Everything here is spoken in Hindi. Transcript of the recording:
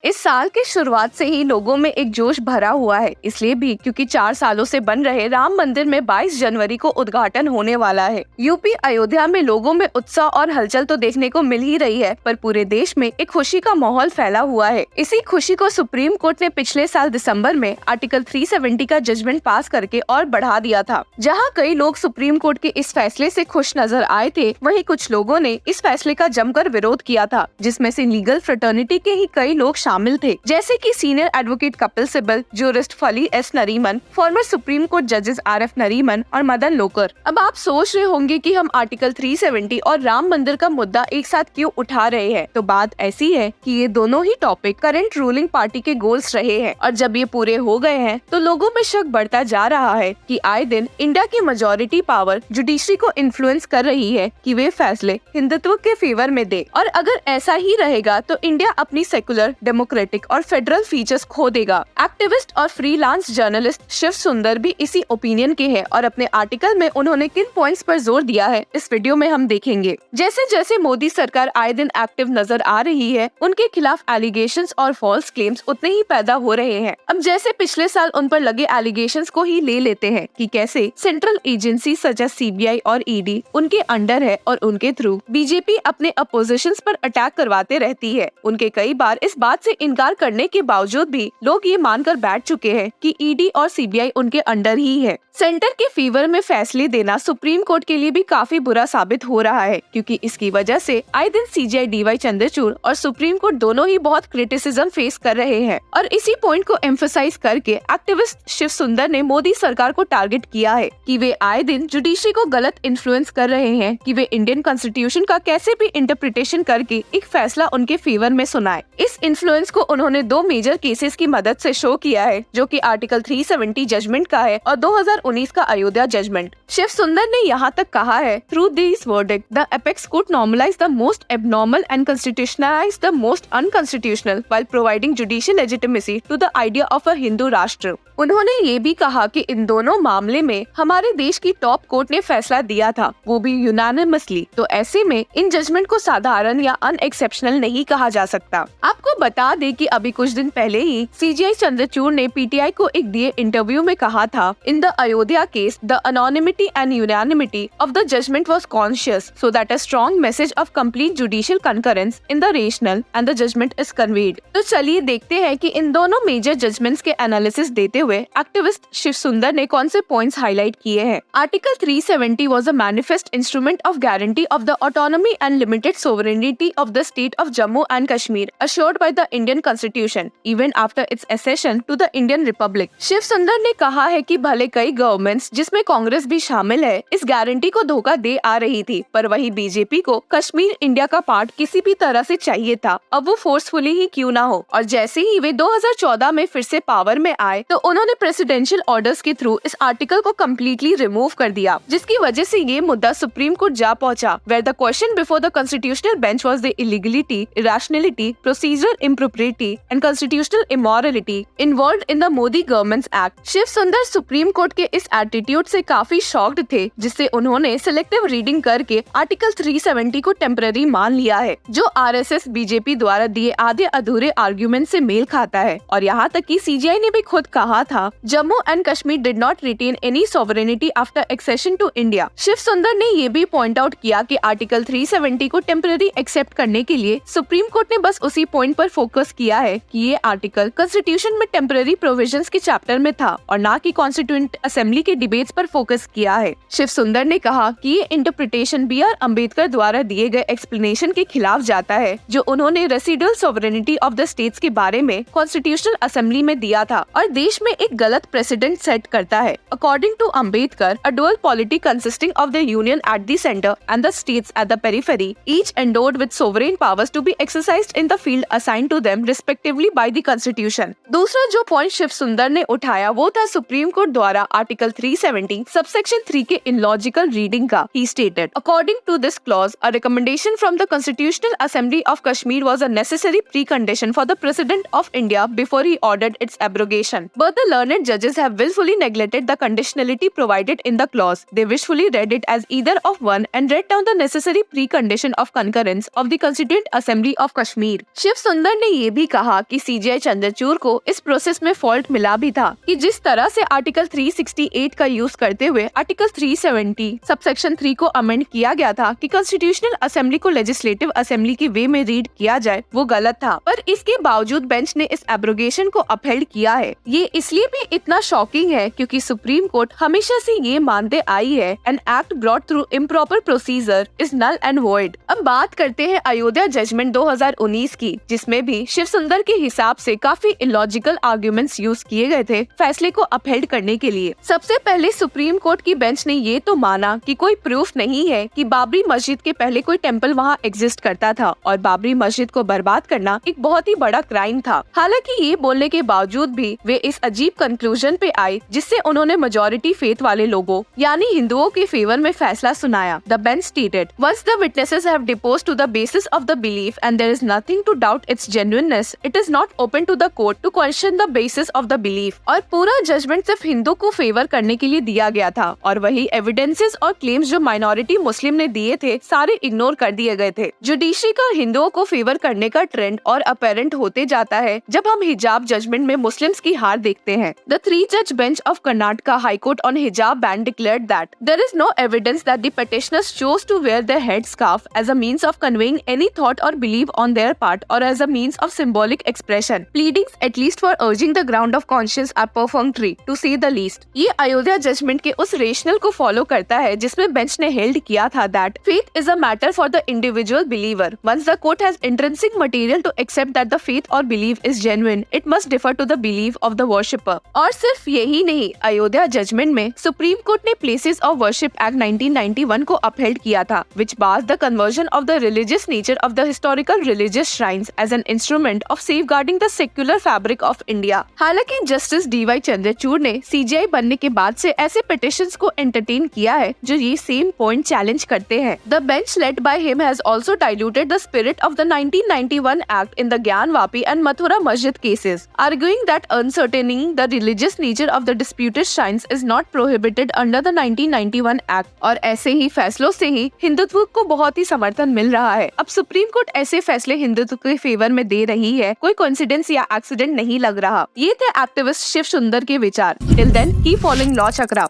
इस साल की शुरुआत से ही लोगों में एक जोश भरा हुआ है, इसलिए भी क्योंकि 4 सालों से बन रहे राम मंदिर में 22 जनवरी को उद्घाटन होने वाला है। यूपी अयोध्या में लोगों में उत्साह और हलचल तो देखने को मिल ही रही है, पर पूरे देश में एक खुशी का माहौल फैला हुआ है। इसी खुशी को सुप्रीम कोर्ट ने पिछले साल दिसंबर में आर्टिकल 370 का जजमेंट पास करके और बढ़ा दिया था। जहां कई लोग सुप्रीम कोर्ट के इस फैसले से खुश नजर आए थे, वहीं कुछ लोगों ने इस फैसले का जमकर विरोध किया था, जिसमें से लीगल फ्रेटर्निटी के ही कई लोग शामिल थे, जैसे कि senior advocate Kapil Sibal, jurist Fali S Nariman, former supreme court जजेस RF नरीमन और मदन लोकर। अब आप सोच रहे होंगे कि हम आर्टिकल 370 और राम मंदिर का मुद्दा एक साथ क्यों उठा रहे हैं, तो बात ऐसी है कि ये दोनों ही टॉपिक करंट रूलिंग पार्टी के गोल्स रहे हैं, और जब ये पूरे हो गए हैं तो लोगों में शक बढ़ता जा रहा है कि आए दिन इंडिया की मेजॉरिटी पावर जुडिशरी को इन्फ्लुएंस कर रही है कि वे फैसले हिंदुत्व के फेवर में दे, और अगर ऐसा ही रहेगा तो इंडिया अपनी सेकुलर, डेमोक्रेटिक और फेडरल फीचर्स खो देगा। एक्टिविस्ट और फ्रीलांस जर्नलिस्ट शिव सुंदर भी इसी ओपिनियन के हैं, और अपने आर्टिकल में उन्होंने किन पॉइंट्स पर जोर दिया है इस वीडियो में हम देखेंगे। जैसे जैसे मोदी सरकार आए दिन एक्टिव नजर आ रही है, उनके खिलाफ एलिगेशंस और फॉल्स क्लेम्स उतने ही पैदा हो रहे हैं। अब जैसे पिछले साल उन पर लगे एलिगेशंस को ही ले लेते हैं कि कैसे central agency such as CBI और ED उनके अंडर है और उनके थ्रू बीजेपी अपने अपोजिशंस पर अटैक करवाते रहती है। उनके कई बार इस बात से इनकार करने के बावजूद भी लोग ये मानकर बैठ चुके हैं कि ED और CBI उनके अंडर ही है। सेंटर के फेवर में फैसले देना सुप्रीम कोर्ट के लिए भी काफी बुरा साबित हो रहा है, क्योंकि इसकी वजह से आए दिन CJI DY चंद्रचूड़ और सुप्रीम कोर्ट दोनों ही बहुत क्रिटिसिज्म फेस कर रहे हैं। और इसी पॉइंट को एम्फसाइज करके एक्टिविस्ट शिव सुंदर ने मोदी सरकार को टारगेट किया है कि वे आए दिन जुडिशरी को गलत इन्फ्लुएंस कर रहे हैं कि वे इंडियन कॉन्स्टिट्यूशन का कैसे भी इंटरप्रिटेशन करके एक फैसला उनके फेवर में सुनाए। इस इन्फ्लुएंस को उन्होंने 2 मेजर केसेस की मदद से शो किया है, जो कि आर्टिकल 370 जजमेंट का है और 2019 का अयोध्या जजमेंट। शिव सुंदर ने यहाँ तक कहा है, through this verdict the apex could normalise the most abnormal and constitutionalise the most unconstitutional while providing judicial legitimacy to the idea of a Hindu Rashtra. उन्होंने ये भी कहा कि इन दोनों मामले में हमारे देश की टॉप कोर्ट ने फैसला दिया था, वो भी यूनानिमसली, तो ऐसे में इन जजमेंट को साधारण या अनएक्सेप्शनल नहीं कहा जा सकता। आपको बता दें कि अभी कुछ दिन पहले ही CJI चंद्रचूड़ ने PTI को एक दिए इंटरव्यू में कहा था, in the Ayodhya case the anonymity and unanimity of the judgment was conscious so that a strong message of complete judicial concurrence in the rational and the judgment is conveyed. तो चलिए देखते हैं कि इन दोनों मेजर जजमेंट्स के एनालिसिस देते हुए एक्टिविस्ट शिव सुंदर ने कौन से पॉइंट्स हाईलाइट किए हैं। Article 370 was a manifest instrument of guarantee of the autonomy and limited sovereignty of the state of Jammu and Kashmir assured by the Indian Constitution even after its accession to the Indian Republic। Shiv Sundar ने कहा है कि भले कई गवर्नमेंट्स, जिसमें कांग्रेस भी शामिल है, इस गारंटी को धोखा दे आ रही थी, पर वही बीजेपी को कश्मीर इंडिया का पार्ट किसी भी तरह से चाहिए था, अब वो फोर्सफुली ही क्यों ना हो। और जैसे ही वे 2014 में फिर से पावर में आए, तो उन्होंने प्रेसिडेंशियल ऑर्डर्स के थ्रू इस आर्टिकल को कम्प्लीटली रिमूव कर दिया, जिसकी वजह से ये मुद्दा सुप्रीम कोर्ट जा पहुंचा, where the question before the constitutional bench was the illegality, irrationality, procedural impropriety and constitutional immorality involved in the Modi government's act। Shiv Sundar supreme court के इस एटीट्यूड से काफी शॉक्ड थे, जिससे उन्होंने सिलेक्टिव रीडिंग करके आर्टिकल 370 को टेम्पररी मान लिया है, जो RSS बीजेपी द्वारा दिए आधे अधूरे आर्ग्यूमेंट से मेल खाता है। और यहाँ तक कि CJI ने भी खुद कहा था, Jammu and Kashmir did not retain any sovereignty after accession to India. Shiv Sundar ने ये भी पॉइंट आउट किया कि आर्टिकल 370 को टेम्पररी एक्सेप्ट करने के लिए सुप्रीम कोर्ट ने बस उसी पॉइंट पर फोकस किया है कि ये आर्टिकल कॉन्स्टिट्यूशन में टेम्पररी प्रोविजंस के चैप्टर में था, और ना कि कॉन्स्टिट्यूएंट असेंबली के डिबेट्स पर फोकस किया है। शिव सुंदर ने कहा कि ये इंटरप्रिटेशन BR अम्बेडकर द्वारा दिए गए एक्सप्लेनेशन के खिलाफ जाता है, जो उन्होंने residual sovereignty of the states के बारे में कॉन्स्टिट्यूशनल असेंबली में दिया था, और देश में एक गलत प्रेसिडेंट सेट करता है। According to Ambedkar, a dual polity consisting of the union at the centre and the states at the periphery, each endowed with sovereign powers to be exercised in the field assigned to them respectively by the constitution. दूसरा जो पॉइंट शिव सुंदर ने उठाया वो था सुप्रीम कोर्ट द्वारा आर्टिकल 370 सबसेक्शन 3 के इलॉजिकल रीडिंग का। He stated, according to this clause, a recommendation from the constitutional assembly of Kashmir was a necessary precondition for the president of India before he ordered it's abrogation, but the learned जजेस have willfully neglected the conditionality provided in the clause. They wishfully read it as either of one and read down the necessary precondition of concurrence of the Constituent Assembly of Kashmir। Shiv Sundar ने ये भी कहा कि सीजेआई चंद्रचूड़ को इस प्रोसेस में फॉल्ट मिला भी था कि जिस तरह से आर्टिकल 368 का यूज करते हुए आर्टिकल 370 सबसेक्शन 3 को अमेंड किया गया था कि कॉन्स्टिट्यूशनल असेंबली को लेजिस्लेटिव असेंबली की वे में रीड किया जाए, वो गलत था। पर इसके बावजूद बेंच ने इस एब्रोगेशन को अपहेल्ड किया है। ये इसलिए भी इतना शॉकिंग है क्योंकि सुप्रीम कोर्ट हमेशा से ये मानते आई है an act brought through improper procedure is null and void. अब बात करते हैं अयोध्या जजमेंट 2019 की, जिसमें भी शिव सुंदर के हिसाब से काफी इलॉजिकल आर्ग्यूमेंट्स यूज किए गए थे फैसले को अपहेल्ड करने के लिए। सबसे पहले सुप्रीम कोर्ट की बेंच ने ये तो माना कि कोई प्रूफ नहीं है कि बाबरी मस्जिद के पहले कोई टेम्पल वहाँ एग्जिस्ट करता था और बाबरी मस्जिद को बर्बाद करना एक बहुत ही बड़ा क्राइम था। हालांकि ये बोलने के बावजूद भी वे इस अजीब कंक्लूजन पे आए जिससे उन्होंने मेजॉरिटी फेथ वाले लोगों यानी हिंदुओं के फेवर में फैसला सुनाया। The bench stated, once the witnesses have deposed to the basis of the belief and there is nothing to doubt its genuineness, it is not open to the court to question the basis of the belief. और पूरा जजमेंट सिर्फ हिंदू को फेवर करने के लिए दिया गया था और वही एविडेंसेस और क्लेम्स जो माइनॉरिटी मुस्लिम ने दिए थे सारे इग्नोर कर दिए गए थे। जुडिशरी का हिंदुओं को फेवर करने का ट्रेंड और अपेरेंट होते जाता है जब हम हिजाब जजमेंट में मुस्लिम्स की हार देखते हैं। The 3 judge bench of Karnataka High Court on hijab ban declared that there is no evidence that the petitioners chose to wear their head scarf as a means of conveying any thought or belief on their part or as a means of symbolic expression. Pleadings, at least for urging the ground of conscience, are perfunctory to say the least. ये अयोध्या जजमेंट के उस रेशनल को फॉलो करता है जिसमें बेंच ने हेल्ड किया था that faith is a matter for the individual believer. Once the court has intrinsic material to accept that the faith or belief is genuine, it must defer to the belief of the worshipper. और सिर्फ यही नहीं, अयोध्या जजमेंट में सुप्रीम कोर्ट ने प्लेसेस ऑफ वर्शिप एक्ट 1991 को अपहेल्ड किया था, which bars the conversion of the religious nature of the historical religious shrines as an instrument of safeguarding the secular fabric of India. हालांकि जस्टिस डी.वाई. चंद्रचूड़ ने सीजीआई बनने के बाद से ऐसे पिटिशंस को एंटरटेन किया है जो ये सेम पॉइंट चैलेंज करते हैं। The bench led by him has also diluted the spirit of the 1991 Act in the Gyan Vapi and Mathura Masjid cases, arguing that uncertaining the religious nature of the disputed shrines is not prohibited under the 1991 Act। और ऐसे ही फैसलों से ही हिंदुत्व को बहुत ही समर्थन मिल रहा है। अब सुप्रीम कोर्ट ऐसे फैसले हिंदुत्व के फेवर में दे रही है, कोई कोइंसिडेंस या एक्सीडेंट नहीं लग रहा। ये थे एक्टिविस्ट शिव सुंदर के विचार। Till then keep following law चक्रा।